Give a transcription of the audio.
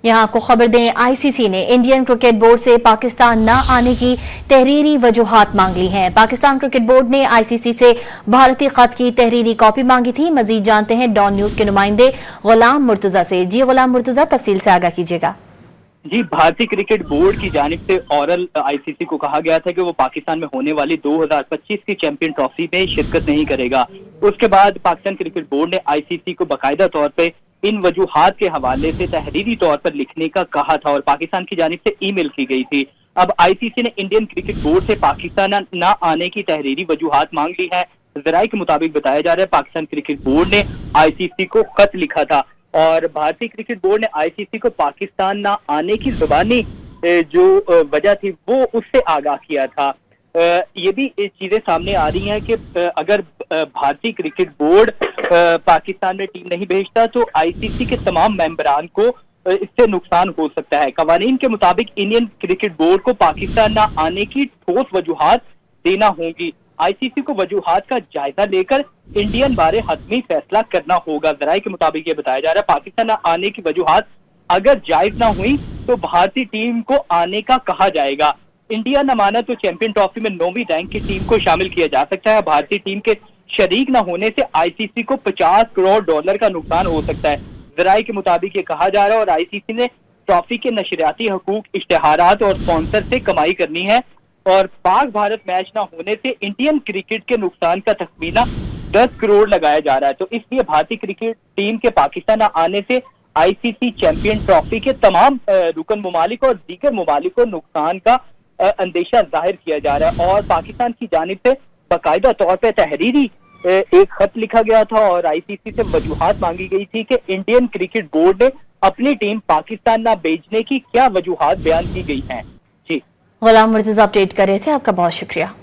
यहाँ आपको खबर दें, आईसीसी ने इंडियन क्रिकेट बोर्ड से पाकिस्तान न आने की तहरीरी वजूहात मांग ली हैं। पाकिस्तान क्रिकेट बोर्ड ने आईसीसी से भारतीय खत की तहरीरी कॉपी मांगी थी। मजीद जानते हैं डॉन न्यूज के नुमाइंदे गुलाम मुर्तजा से। जी गुलाम मुर्तजा, तफसील से आगाह कीजिएगा। जी, भारतीय क्रिकेट बोर्ड की जानिब से ओरल आईसीसी को कहा गया था कि वो पाकिस्तान में होने वाली 2025 की चैंपियन ट्रॉफी में शिरकत नहीं करेगा। उसके बाद पाकिस्तान क्रिकेट बोर्ड ने आईसीसी को बाकायदा तौर पे इन वजूहात के हवाले से तहरीरी तौर पर लिखने का कहा था और पाकिस्तान की जानिब से ईमेल की गई थी। अब आईसीसी ने इंडियन क्रिकेट बोर्ड से पाकिस्तान न आने की तहरीरी वजूहात मांग ली है। जराये के मुताबिक बताया जा रहा है पाकिस्तान क्रिकेट बोर्ड ने आईसीसी को खत लिखा था और भारतीय क्रिकेट बोर्ड ने आईसीसी को पाकिस्तान ना आने की जुबानी जो वजह थी वो उससे आगाह किया था। ये भी चीजें सामने आ रही हैं कि अगर भारतीय क्रिकेट बोर्ड पाकिस्तान में टीम नहीं भेजता तो आईसीसी के तमाम मेंबरान को इससे नुकसान हो सकता है। कवानीन के मुताबिक इंडियन क्रिकेट बोर्ड को पाकिस्तान ना आने की ठोस वजूहात देना होंगी। आईसीसी को वजूहात का जायजा लेकर इंडियन बारे हतमी फैसला करना होगा। जराये के मुताबिक ये बताया जा रहा है पाकिस्तान आने की वजूहात अगर जायज ना हुई तो भारतीय टीम को आने का कहा जाएगा। इंडिया न माना तो चैंपियन ट्रॉफी में 9वीं रैंक की टीम को शामिल किया जा सकता है। भारतीय टीम के शरीक न होने से आईसीसी को $50 करोड़ का नुकसान हो सकता है। जराये के मुताबिक ये कहा जा रहा है और आईसीसी ने ट्रॉफी के नशरियाती हकूक, इश्तेहारात और स्पॉन्सर से कमाई करनी है और पाक भारत मैच ना होने से इंडियन क्रिकेट के नुकसान का तखमीना 10 करोड़ लगाया जा रहा है। तो इसलिए भारतीय क्रिकेट टीम के पाकिस्तान आने से आईसीसी चैंपियन ट्रॉफी के तमाम रुकन ममालिक और दीगर ममालिक को नुकसान का अंदेशा जाहिर किया जा रहा है और पाकिस्तान की जानिब से बाकायदा तौर पर तहरीरी एक खत लिखा गया था और आईसीसी से वजूहात मांगी गई थी कि इंडियन क्रिकेट बोर्ड ने अपनी टीम पाकिस्तान ना भेजने की क्या वजूहात बयान की गई हैं। जी गुलाम मुर्तजा अपडेट कर रहे थे, आपका बहुत शुक्रिया।